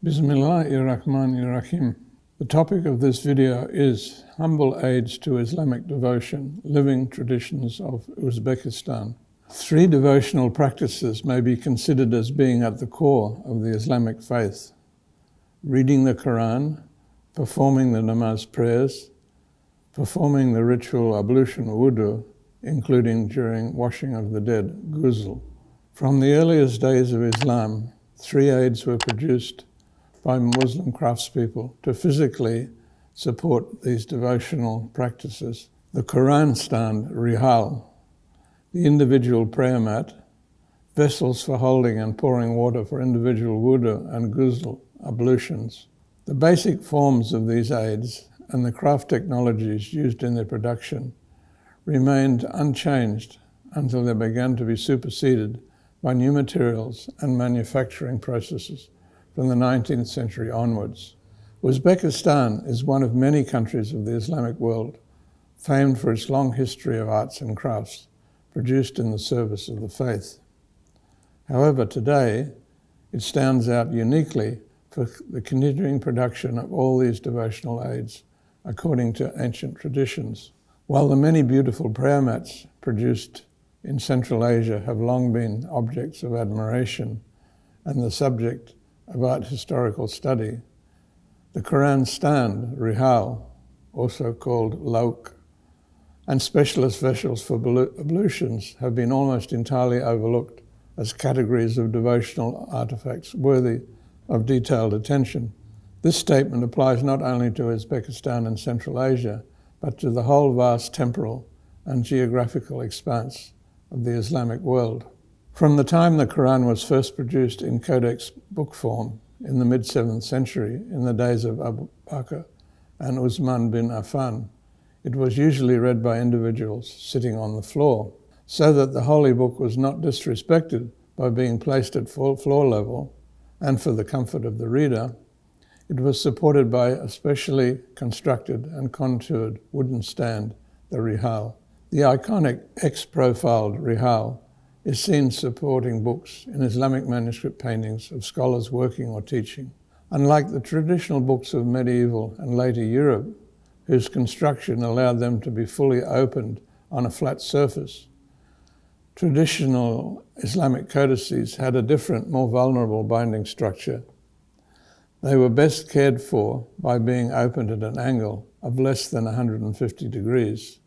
Bismillahirrahmanirrahim. The topic of this video is Humble Aids to Islamic Devotion, Living Traditions of Uzbekistan. 3 devotional practices may be considered as being at the core of the Islamic faith: reading the Quran, performing the namaz prayers, performing the ritual ablution wudu, including during washing of the dead, ghusl. From the earliest days of Islam, 3 aids were produced by Muslim craftspeople to physically support these devotional practices: the Quran stand, Rihal, the individual prayer mat, vessels for holding and pouring water for individual wudu and ghusl, ablutions. The basic forms of these aids and the craft technologies used in their production remained unchanged until they began to be superseded by new materials and manufacturing processes from the 19th century onwards. Uzbekistan is one of many countries of the Islamic world, famed for its long history of arts and crafts produced in the service of the faith. However, today it stands out uniquely for the continuing production of all these devotional aids according to ancient traditions. While the many beautiful prayer mats produced in Central Asia have long been objects of admiration and the subject of art historical study, the Quran stand, Rihal, also called lauk, and specialist vessels for ablutions have been almost entirely overlooked as categories of devotional artifacts worthy of detailed attention. This statement applies not only to Uzbekistan and Central Asia, but to the whole vast temporal and geographical expanse of the Islamic world. From the time the Quran was first produced in codex book form in the mid-7th century, in the days of Abu Bakr and Uthman bin Affan, it was usually read by individuals sitting on the floor, so that the holy book was not disrespected by being placed at floor level, and for the comfort of the reader, it was supported by a specially constructed and contoured wooden stand, the Rihal. The iconic X-profiled Rihal is seen supporting books in Islamic manuscript paintings of scholars working or teaching. Unlike the traditional books of medieval and later Europe, whose construction allowed them to be fully opened on a flat surface, traditional Islamic codices had a different, more vulnerable binding structure. They were best cared for by being opened at an angle of less than 150 degrees,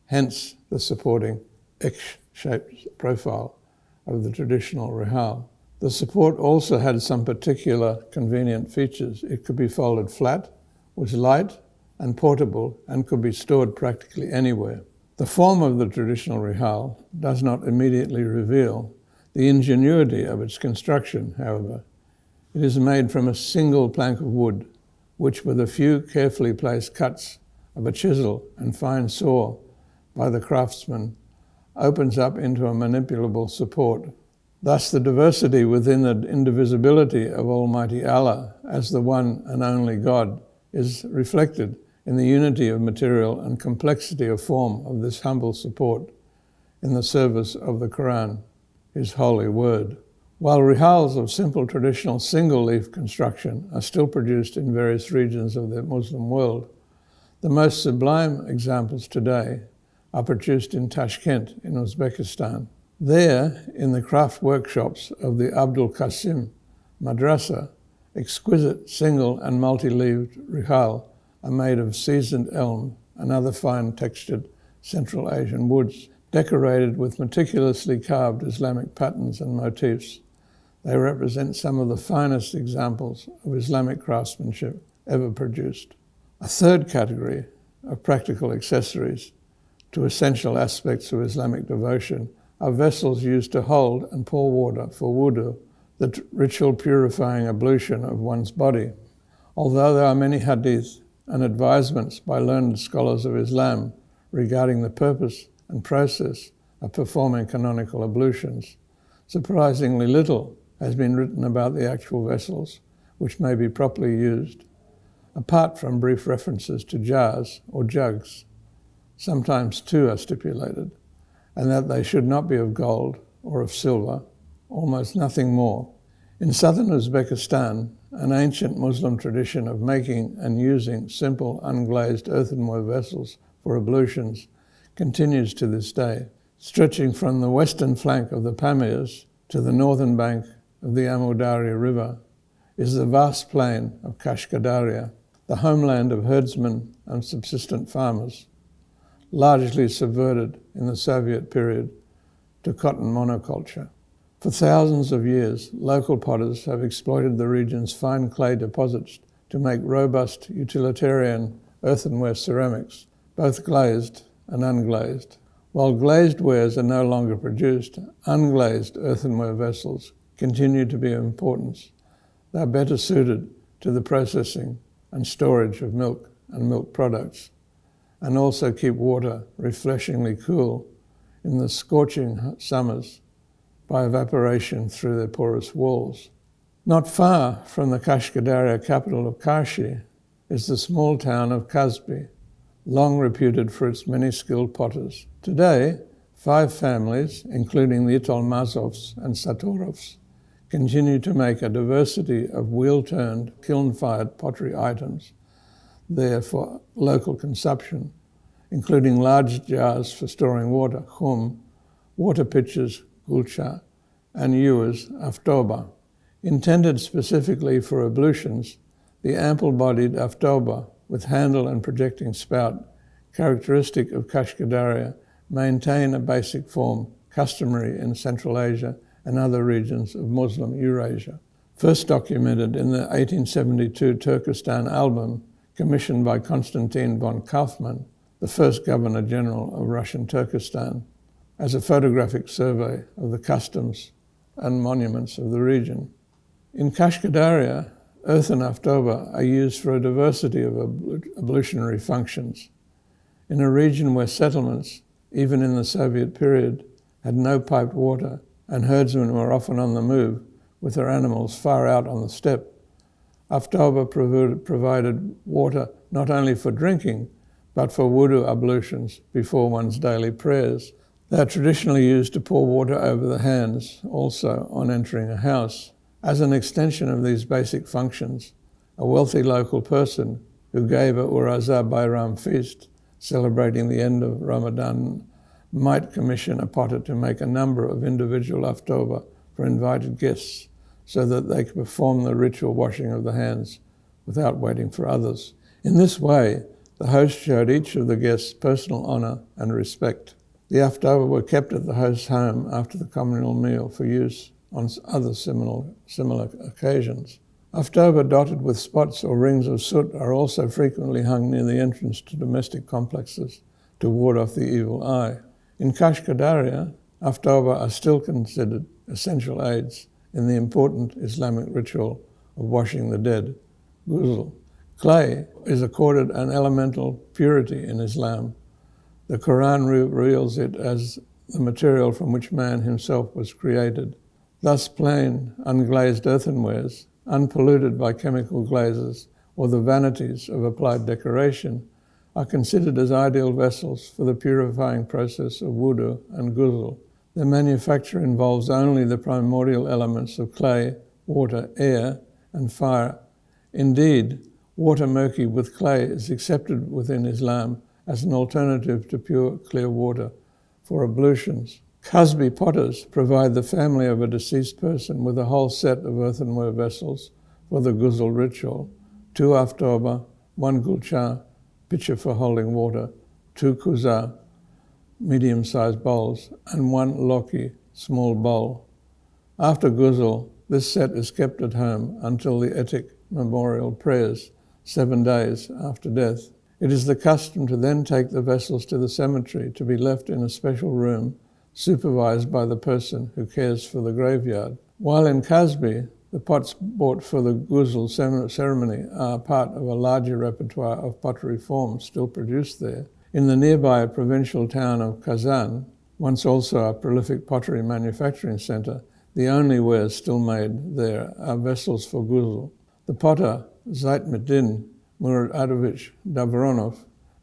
hence the supporting X-shaped profile of the traditional Rihal. The support also had some particular convenient features. It could be folded flat, was light and portable, and could be stored practically anywhere. The form of the traditional Rihal does not immediately reveal the ingenuity of its construction, however. It is made from a single plank of wood, which with a few carefully placed cuts of a chisel and fine saw by the craftsman opens up into a manipulable support. Thus, the diversity within the indivisibility of Almighty Allah as the one and only God is reflected in the unity of material and complexity of form of this humble support in the service of the Quran, His holy word. While Rihals of simple traditional single-leaf construction are still produced in various regions of the Muslim world, the most sublime examples today are produced in Tashkent in Uzbekistan. There, in the craft workshops of the Abdul Qasim Madrasa, exquisite single and multi-leaved Rihal are made of seasoned elm and other fine textured Central Asian woods, decorated with meticulously carved Islamic patterns and motifs. They represent some of the finest examples of Islamic craftsmanship ever produced. A third category of practical accessories to essential aspects of Islamic devotion are vessels used to hold and pour water for wudu, the ritual purifying ablution of one's body. Although there are many hadith and advisements by learned scholars of Islam regarding the purpose and process of performing canonical ablutions, surprisingly little has been written about the actual vessels which may be properly used, apart from brief references to jars or jugs. Sometimes 2 are stipulated, and that they should not be of gold or of silver, almost nothing more. In southern Uzbekistan, an ancient Muslim tradition of making and using simple unglazed earthenware vessels for ablutions continues to this day. Stretching from the western flank of the Pamirs to the northern bank of the Amudari River is the vast plain of Kashkadaria, the homeland of herdsmen and subsistent farmers, largely subverted in the Soviet period to cotton monoculture. For thousands of years, local potters have exploited the region's fine clay deposits to make robust utilitarian earthenware ceramics, both glazed and unglazed. While glazed wares are no longer produced, unglazed earthenware vessels continue to be of importance. They are better suited to the processing and storage of milk and milk products, and also keep water refreshingly cool in the scorching summers by evaporation through their porous walls. Not far from the Kashkadaria capital of Kashi is the small town of Kasbi, long reputed for its many skilled potters. Today, 5 families, including the Itolmazovs and Satorovs, continue to make a diversity of wheel-turned, kiln-fired pottery items there for local consumption, including large jars for storing water, khum, water pitchers, gulcha, and ewers, aftoba. Intended specifically for ablutions, the ample-bodied aftoba with handle and projecting spout, characteristic of Kashkadaria, maintain a basic form customary in Central Asia and other regions of Muslim Eurasia. First documented in the 1872 Turkestan album commissioned by Konstantin von Kaufmann, the first Governor-General of Russian Turkestan, as a photographic survey of the customs and monuments of the region. In Kashkadaria, earthen aftoba are used for a diversity of ablutionary functions. In a region where settlements, even in the Soviet period, had no piped water and herdsmen were often on the move with their animals far out on the steppe, aftoba provided water not only for drinking, but for wudu ablutions before one's daily prayers. They are traditionally used to pour water over the hands, also on entering a house. As an extension of these basic functions, a wealthy local person who gave a Uraza Bayram feast, celebrating the end of Ramadan, might commission a potter to make a number of individual aftoba for invited guests so that they could perform the ritual washing of the hands without waiting for others. In this way, the host showed each of the guests personal honor and respect. The aftoba were kept at the host's home after the communal meal for use on other similar occasions. Aftoba dotted with spots or rings of soot are also frequently hung near the entrance to domestic complexes to ward off the evil eye. In Kashkadaria, aftoba are still considered essential aids in the important Islamic ritual of washing the dead, ghusl. Clay is accorded an elemental purity in Islam. The Quran reveals it as the material from which man himself was created. Thus plain, unglazed earthenwares, unpolluted by chemical glazes or the vanities of applied decoration, are considered as ideal vessels for the purifying process of wudu and ghusl. Their manufacture involves only the primordial elements of clay, water, air, and fire. Indeed, water murky with clay is accepted within Islam as an alternative to pure, clear water for ablutions. Kasbi potters provide the family of a deceased person with a whole set of earthenware vessels for the ghusl ritual: 2 aftoba, 1 gulcha, pitcher for holding water, 2 kuza, medium-sized bowls, and 1 loki, small bowl. After ghusl, this set is kept at home until the etic memorial prayers, 7 days after death. It is the custom to then take the vessels to the cemetery to be left in a special room supervised by the person who cares for the graveyard. While in Kasbi, the pots bought for the ghusl ceremony are part of a larger repertoire of pottery forms still produced there. In the nearby provincial town of Kazan, once also a prolific pottery manufacturing center, the only wares still made there are vessels for ghusl. The potter, Zaitmeddin Muradovich Davronov,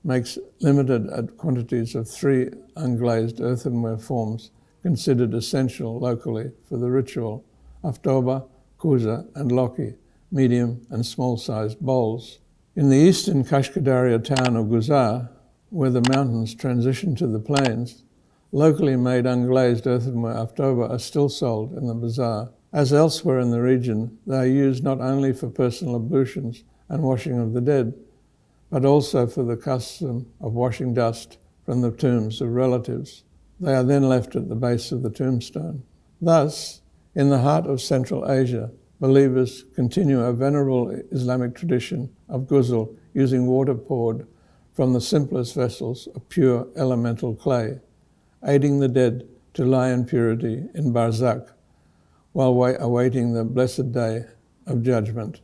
makes limited quantities of 3 unglazed earthenware forms considered essential locally for the ritual: aftoba, kuza and loki, medium and small-sized bowls. In the eastern Kashkadaria town of Guzar, where the mountains transition to the plains, locally made unglazed earthenware aftoba are still sold in the bazaar. As elsewhere in the region, they are used not only for personal ablutions and washing of the dead, but also for the custom of washing dust from the tombs of relatives. They are then left at the base of the tombstone. Thus, in the heart of Central Asia, believers continue a venerable Islamic tradition of ghusl using water poured from the simplest vessels of pure elemental clay, aiding the dead to lie in purity in barzakh while awaiting the blessed day of judgment.